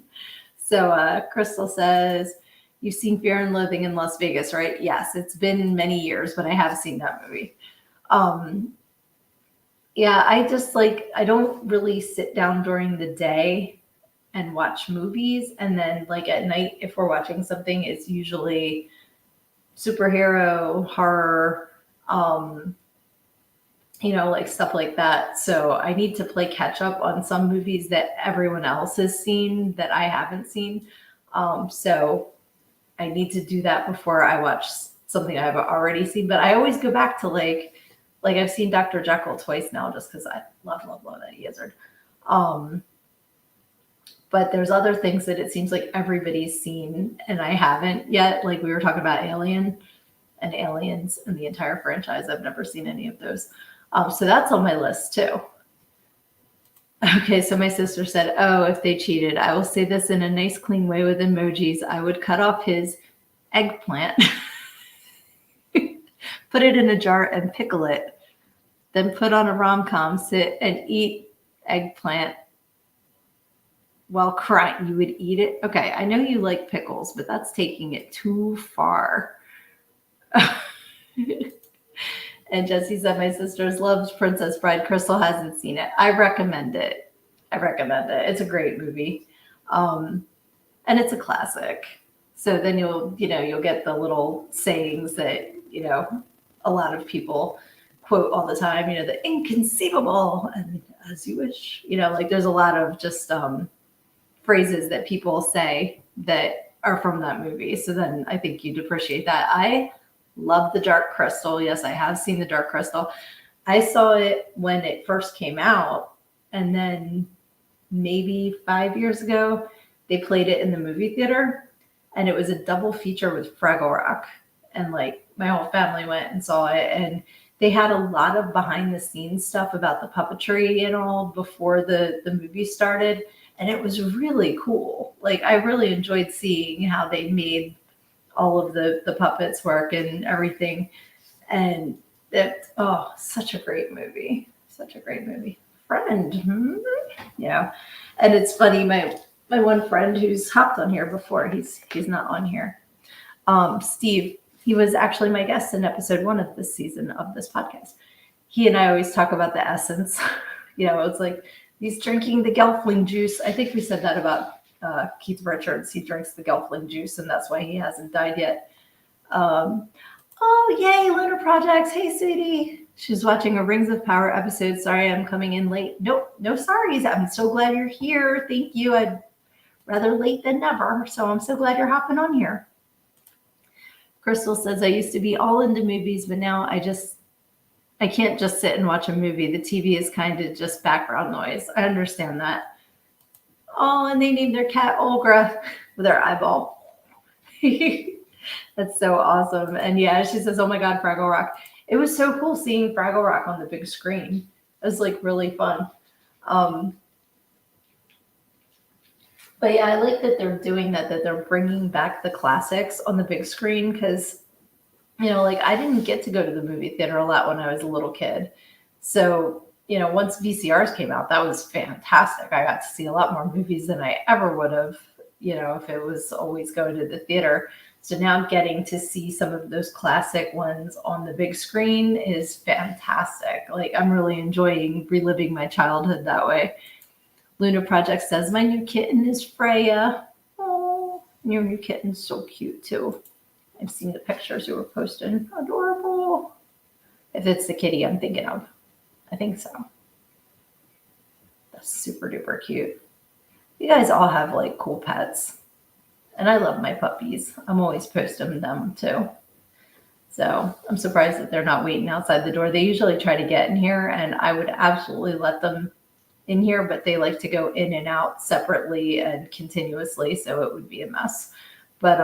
So Crystal says, you've seen Fear and Loathing in Las Vegas, right? Yes, it's been many years, but I have seen that movie. Yeah, I just I don't really sit down during the day and watch movies. And then at night, if we're watching something, it's usually superhero, horror, stuff like that. So I need to play catch up on some movies that everyone else has seen that I haven't seen. So I need to do that before I watch something I've already seen. But I always go back to I've seen Dr. Jekyll twice now just because I love Eddie Izzard. But there's other things that it seems like everybody's seen and I haven't yet. Like we were talking about Alien and Aliens and the entire franchise. I've never seen any of those. So that's on my list too. Okay, so my sister said, oh, if they cheated, I will say this in a nice, clean way with emojis. I would cut off his eggplant, put it in a jar and pickle it, then put on a rom-com, sit and eat eggplant while crying. You would eat it? Okay, I know you like pickles, but that's taking it too far. And Jesse said, my sister's loves Princess Bride. Crystal hasn't seen it. I recommend it. It's a great movie. And it's a classic. So then you'll get the little sayings that, a lot of people quote all the time, the inconceivable and as you wish, like there's a lot of just phrases that people say that are from that movie. So then I think you'd appreciate that. I love The Dark Crystal. Yes, I have seen The Dark Crystal. I saw it when it first came out, and then maybe 5 years ago, they played it in the movie theater, and it was a double feature with Fraggle Rock. And like my whole family went and saw it, and they had a lot of behind the scenes stuff about the puppetry and all before the movie started. And it was really cool. Like I really enjoyed seeing how they made all of the puppets work and everything. And such a great movie. Such a great movie. Friend. Yeah. And it's funny, my one friend who's hopped on here before, he's not on here. Steve, he was actually my guest in episode 1 of this season of this podcast. He and I always talk about the essence. It's like he's drinking the Gelfling juice. I think we said that about Keith Richards. He drinks the Gelfling juice, and that's why he hasn't died yet. Oh, yay, Lunar Projects. Hey, sweetie. She's watching a Rings of Power episode. Sorry, I'm coming in late. Nope, no sorries. I'm so glad you're here. Thank you. I'd rather late than never. So I'm so glad you're hopping on here. Crystal says, I used to be all into movies, but now I can't just sit and watch a movie. The TV is kind of just background noise. I understand that. Oh, and they named their cat Olga with her eyeball. That's so awesome. And yeah, she says, oh my God, Fraggle Rock. It was so cool seeing Fraggle Rock on the big screen. It was like really fun. But yeah, I like that they're doing that they're bringing back the classics on the big screen because, like I didn't get to go to the movie theater a lot when I was a little kid. So, once VCRs came out, that was fantastic. I got to see a lot more movies than I ever would have, if it was always going to the theater. So now getting to see some of those classic ones on the big screen is fantastic. Like I'm really enjoying reliving my childhood that way. Luna Project says, my new kitten is Freya. Oh, your new kitten's so cute too. I've seen the pictures you were posting. Adorable. If it's the kitty I'm thinking of. I think so. That's super duper cute. You guys all have like cool pets. And I love my puppies. I'm always posting them too. So I'm surprised that they're not waiting outside the door. They usually try to get in here, and I would absolutely let them in here, but they like to go in and out separately and continuously, so it would be a mess. But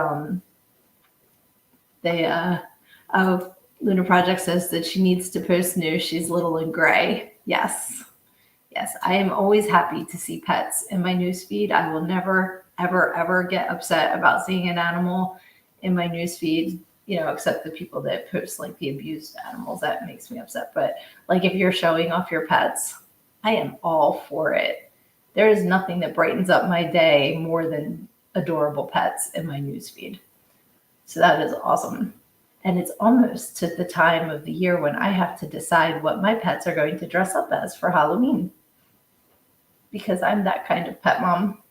Luna Project says that she needs to post new. She's little and gray. Yes, I am always happy to see pets in my newsfeed. I will never, ever, ever get upset about seeing an animal in my newsfeed. Except the people that post like the abused animals, that makes me upset. But like if you're showing off your pets, I am all for it. There is nothing that brightens up my day more than adorable pets in my newsfeed. So that is awesome. And it's almost to the time of the year when I have to decide what my pets are going to dress up as for Halloween. Because I'm that kind of pet mom.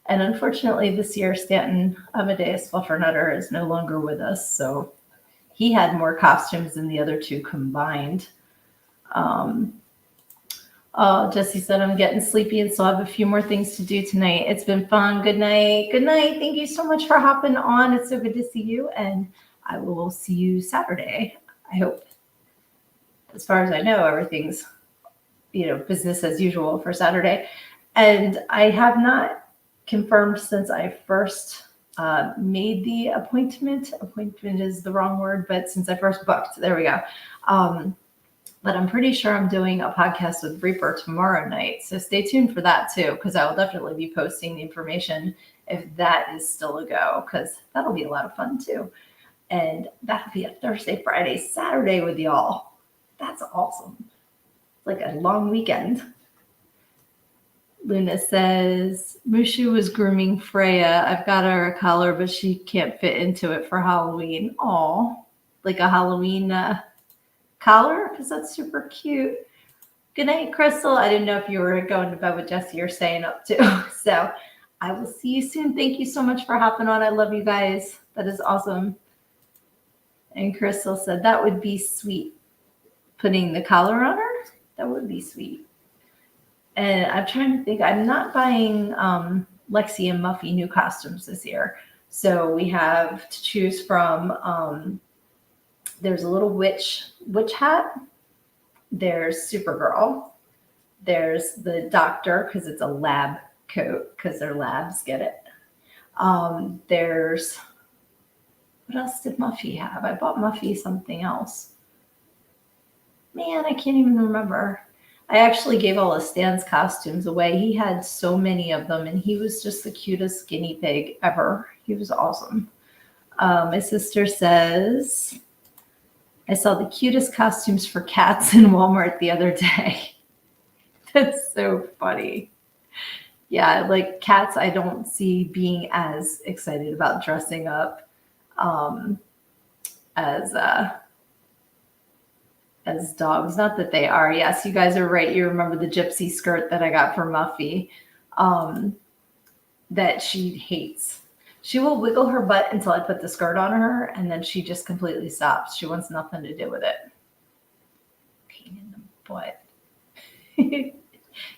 And unfortunately this year, Stanton Amadeus Fluffernutter is no longer with us. So he had more costumes than the other two combined. Jesse said, I'm getting sleepy and still have a few more things to do tonight. It's been fun. Good night. Good night. Thank you so much for hopping on. It's so good to see you. And I will see you Saturday. I hope. As far as I know, everything's, business as usual for Saturday. And I have not confirmed since I first made the appointment. Appointment is the wrong word, but since I first booked, there we go. But I'm pretty sure I'm doing a podcast with Reaper tomorrow night. So stay tuned for that too, because I will definitely be posting the information if that is still a go, because that'll be a lot of fun too. And that'll be a Thursday, Friday, Saturday with y'all. That's awesome. It's like a long weekend. Luna says, Mushu was grooming Freya. I've got her a collar, but she can't fit into it for Halloween. Aw. like a Halloween collar because that's super cute. Good night, Crystal. I didn't know if you were going to bed with Jesse or staying up too. So I will see you soon. Thank you so much for hopping on. I love you guys. That is awesome. And Crystal said that would be sweet. Putting the collar on her? That would be sweet. And I'm trying to think. I'm not buying Lexi and Muffy new costumes this year. So we have to choose from. There's a little witch hat. There's Supergirl. There's the doctor because it's a lab coat because they're labs. Get it? There's what else did Muffy have? I bought Muffy something else. Man, I can't even remember. I actually gave all of Stan's costumes away. He had so many of them, and he was just the cutest guinea pig ever. He was awesome. My sister says, I saw the cutest costumes for cats in Walmart the other day. That's so funny. Yeah, like cats, I don't see being as excited about dressing up as dogs. Not that they are. Yes, you guys are right. You remember the gypsy skirt that I got for Muffy that she hates. She will wiggle her butt until I put the skirt on her, and then she just completely stops. She wants nothing to do with it. Pain in the butt.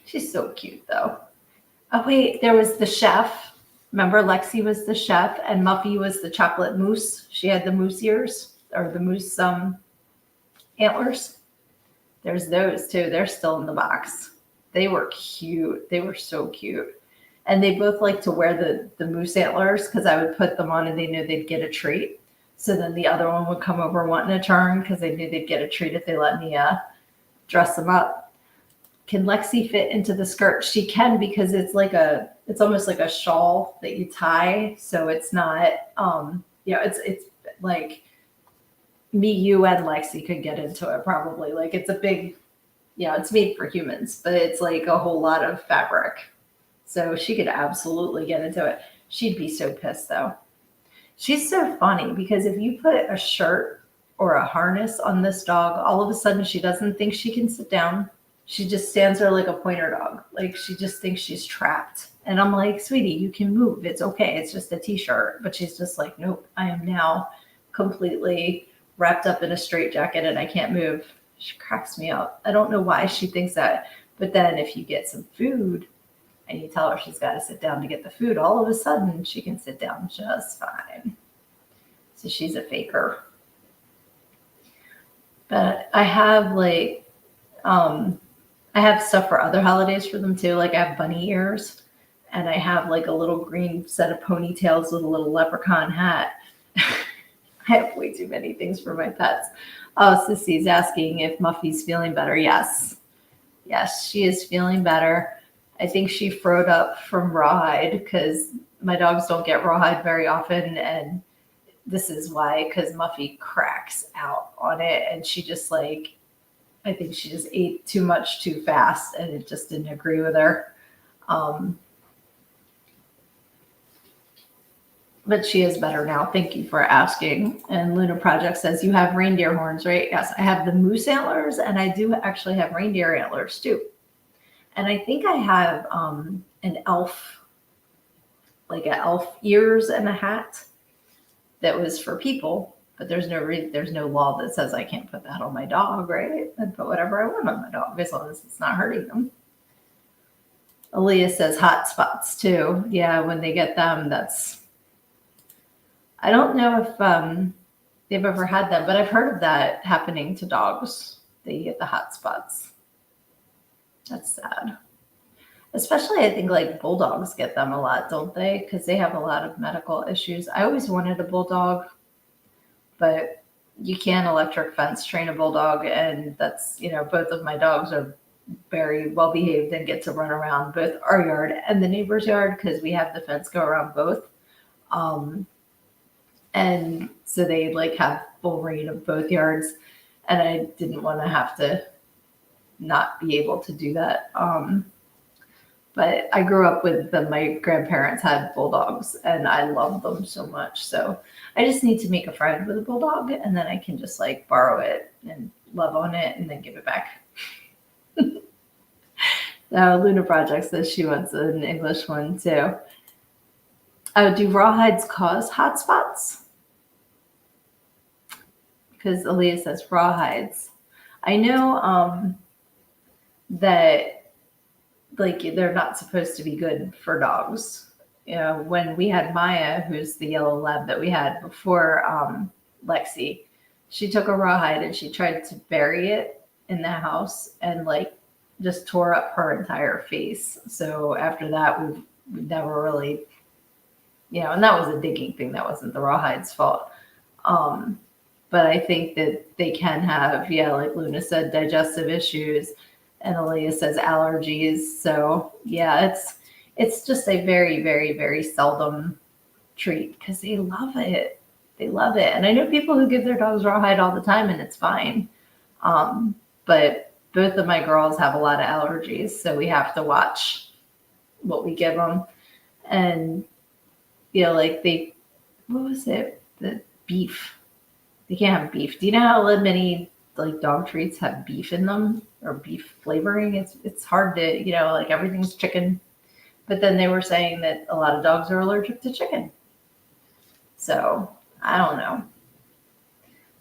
She's so cute, though. Oh, wait, there was the chef. Remember, Lexi was the chef, and Muffy was the chocolate mousse. She had the mousse ears, or the mousse antlers. There's those, too. They're still in the box. They were cute. They were so cute. And they both like to wear the moose antlers because I would put them on and they knew they'd get a treat. So then the other one would come over wanting a turn because they knew they'd get a treat if they let me dress them up. Can Lexi fit into the skirt? She can because it's almost like a shawl that you tie. So it's not, it's like me, you, and Lexi could get into it probably. Like it's a big, it's made for humans, but it's like a whole lot of fabric. So she could absolutely get into it. She'd be so pissed though. She's so funny because if you put a shirt or a harness on this dog, all of a sudden she doesn't think she can sit down. She just stands there like a pointer dog. Like she just thinks she's trapped. And I'm like, sweetie, you can move. It's okay. It's just a t-shirt. But she's just like, nope, I am now completely wrapped up in a straitjacket and I can't move. She cracks me up. I don't know why she thinks that. But then if you get some food, and you tell her she's got to sit down to get the food, all of a sudden she can sit down just fine. So she's a faker. But I have I have stuff for other holidays for them too. Like I have bunny ears and I have like a little green set of ponytails with a little leprechaun hat. I have way too many things for my pets. Oh, Sissy's asking if Muffy's feeling better. Yes. Yes, she is feeling better. I think she froed up from rawhide because my dogs don't get rawhide very often. And this is why, because Muffy cracks out on it. And she just I think she just ate too much too fast and it just didn't agree with her. But she is better now. Thank you for asking. And Luna Project says, you have reindeer horns, right? Yes, I have the moose antlers and I do actually have reindeer antlers too. And I think I have an elf, like an elf ears and a hat that was for people, but there's no law that says I can't put that on my dog, right? I put whatever I want on my dog as long as it's not hurting them. Aaliyah says hot spots too. Yeah, when they get them, I don't know if they've ever had that, but I've heard of that happening to dogs. They get the hot spots. That's sad. Especially, I think like bulldogs get them a lot, don't they? Because they have a lot of medical issues. I always wanted a bulldog, but you can't electric fence train a bulldog. And that's, both of my dogs are very well behaved and get to run around both our yard and the neighbor's yard because we have the fence go around both. And so they have full reign of both yards. And I didn't want to have to not be able to do that. But I grew up with them. My grandparents had bulldogs, and I loved them so much. So I just need to make a friend with a bulldog, and then I can just like borrow it and love on it, and then give it back. Luna Project says she wants an English one too. Oh, do rawhides cause hot spots? Because Aaliyah says rawhides. I know that like they're not supposed to be good for dogs. You know, when we had Maya, who's the yellow lab that we had before Lexi, she took a rawhide and she tried to bury it in the house and like just tore up her entire face. So after that, we've never really, you know, and that was a digging thing. That wasn't the rawhide's fault. But I think that they can have, yeah, like Luna said, digestive issues, and Aaliyah says allergies. So yeah, it's just a very, very, very seldom treat because they love it. They love it. And I know people who give their dogs rawhide all the time and it's fine. But both of my girls have a lot of allergies, so we have to watch what we give them. And you know, like what was it? The beef. They can't have beef. Do you know how many like dog treats have beef in them or beef flavoring? It's hard to, you know, like everything's chicken. But then they were saying that a lot of dogs are allergic to chicken. So I don't know.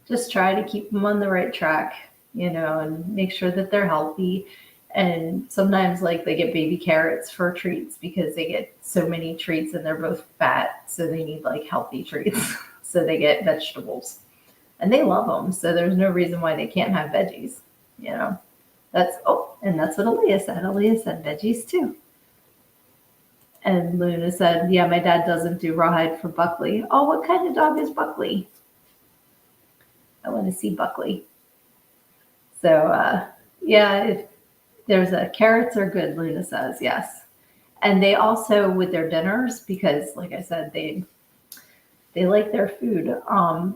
Just try to keep them on the right track, you know, and make sure that they're healthy. And sometimes like they get baby carrots for treats because they get so many treats and they're both fat. So they need like healthy treats. So they get vegetables. And they love them, so there's no reason why they can't have veggies, you know. And that's what Aaliyah said. Aaliyah said veggies too. And Luna said, yeah, my dad doesn't do rawhide for Buckley. Oh, what kind of dog is Buckley? I want to see Buckley. So, yeah, if there's carrots are good, Luna says, yes. And they also, with their dinners, because like I said, they like their food.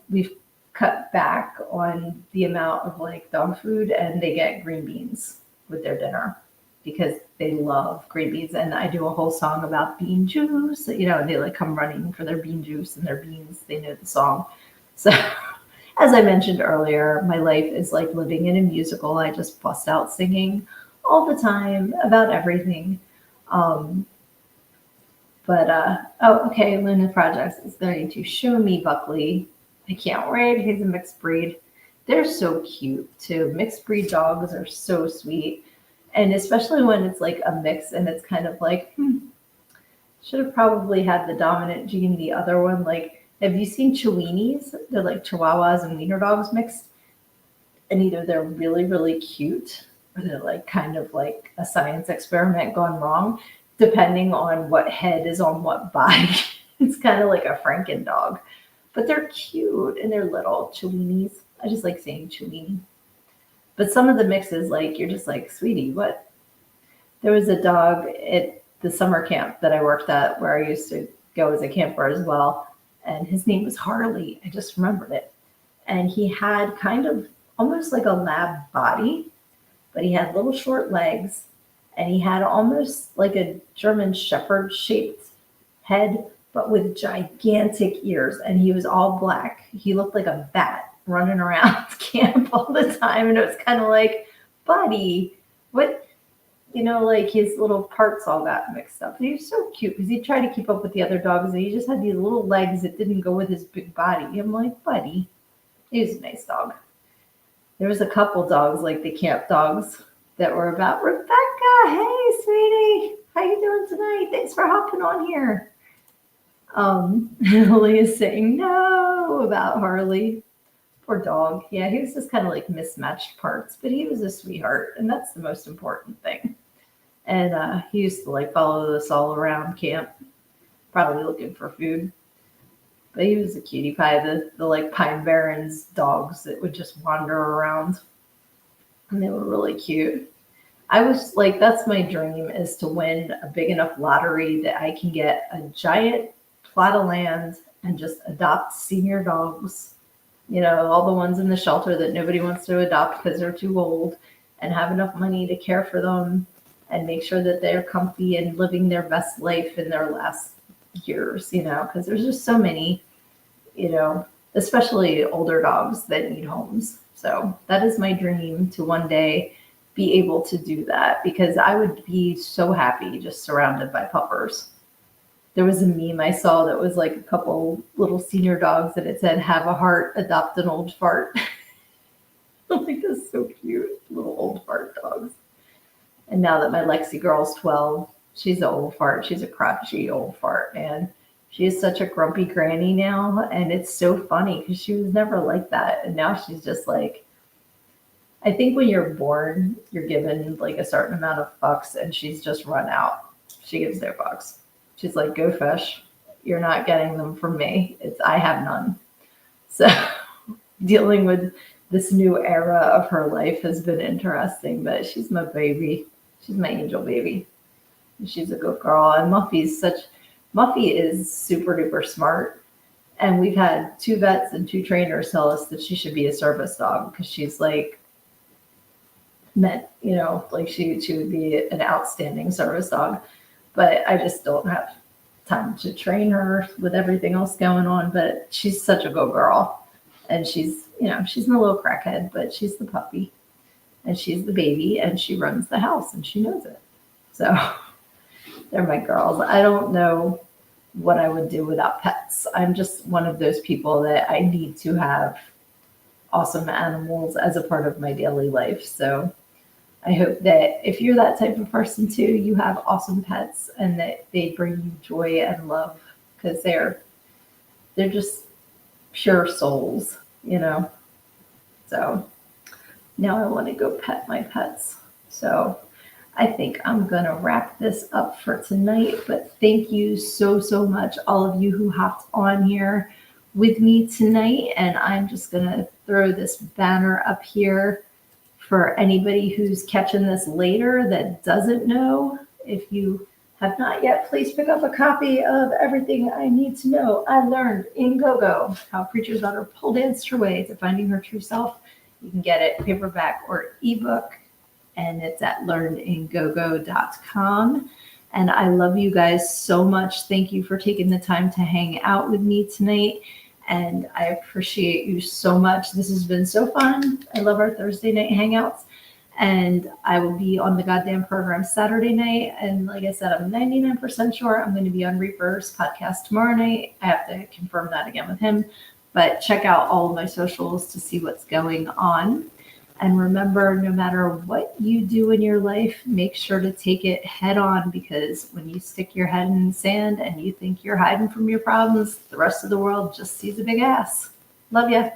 We've cut back on the amount of like dog food, and they get green beans with their dinner because they love green beans. And I do a whole song about bean juice, you know, and they like come running for their bean juice and their beans. They know the song. So as I mentioned earlier, my life is like living in a musical. I just bust out singing all the time about everything. Oh, okay. Luna Projects is going to show me Buckley. I can't wait. He's a mixed breed. They're so cute too. Mixed breed dogs are so sweet. And especially when it's like a mix and it's kind of like, should have probably had the dominant gene, the other one. Like, have you seen Chihuahuas? They're like Chihuahuas and Wiener dogs mixed. And either they're really, really cute or they're like kind of like a science experiment gone wrong, depending on what head is on what body. It's kind of like a Franken dog. But they're cute and they're little Chihuahuas. I just like saying Chihuahua. But some of the mixes, like, you're just like, sweetie, what? There was a dog at the summer camp that I worked at where I used to go as a camper as well. And his name was Harley. I just remembered it. And he had kind of almost like a lab body, but he had little short legs. And he had almost like a German Shepherd shaped head, but with gigantic ears, and he was all black. He looked like a bat running around camp all the time, and it was kind of like, buddy, what, you know, like his little parts all got mixed up. And he was so cute because he tried to keep up with the other dogs, and he just had these little legs that didn't go with his big body. I'm like, buddy, he was a nice dog. There was a couple dogs, like the camp dogs, that were about, Rebecca, hey, sweetie, how you doing tonight? Thanks for hopping on here. Lily is saying no about Harley. Poor dog. Yeah, he was just kind of like mismatched parts, but he was a sweetheart, and that's the most important thing. And he used to like follow us all around camp, probably looking for food. But he was a cutie pie, the like Pine Barrens dogs that would just wander around. And they were really cute. I was like, that's my dream, is to win a big enough lottery that I can get a giant plot of land and just adopt senior dogs, you know, all the ones in the shelter that nobody wants to adopt because they're too old, and have enough money to care for them and make sure that they're comfy and living their best life in their last years, because there's just so many, especially older dogs that need homes. So that is my dream, to one day be able to do that, because I would be so happy just surrounded by puppers. There was a meme I saw that was like a couple little senior dogs that it said, "Have a heart, adopt an old fart." I think that's so cute, little old fart dogs. And now that my Lexi girl's 12, she's an old fart. She's a crotchety old fart, man. She is such a grumpy granny now. And it's so funny because she was never like that. And now she's just like, I think when you're born, you're given like a certain amount of fucks, and she's just run out. She gives no fucks. She's like, "Go fish. You're not getting them from me. I have none." So dealing with this new era of her life has been interesting, but she's my baby. She's my angel baby. She's a good girl. And Muffy is super duper smart. And we've had 2 vets and 2 trainers tell us that she should be a service dog, because she's like meant, like she would be an outstanding service dog. But I just don't have time to train her with everything else going on. But she's such a good girl. And she's my little crackhead, but she's the puppy. And she's the baby, and she runs the house, and she knows it. So they're my girls. I don't know what I would do without pets. I'm just one of those people that I need to have awesome animals as a part of my daily life. So I hope that if you're that type of person too, you have awesome pets and that they bring you joy and love, because they're just pure souls, So now I want to go pet my pets. So I think I'm going to wrap this up for tonight, but thank you so, so much, all of you who hopped on here with me tonight. And I'm just going to throw this banner up here for anybody who's catching this later that doesn't know. If you have not yet, please pick up a copy of Everything I Need to Know I Learned in Go-Go, How Preacher's Daughter Pole Danced Her Way to Finding Her True Self. You can get it paperback or ebook, and it's at learnedingogo.com. And I love you guys so much. Thank you for taking the time to hang out with me tonight. And I appreciate you so much. This has been so fun. I love our Thursday night hangouts. And I will be on the goddamn program Saturday night. And like I said, I'm 99% sure I'm going to be on Reaper's podcast tomorrow night. I have to confirm that again with him. But check out all of my socials to see what's going on. And remember, no matter what you do in your life, make sure to take it head on, because when you stick your head in the sand and you think you're hiding from your problems, the rest of the world just sees a big ass. Love ya.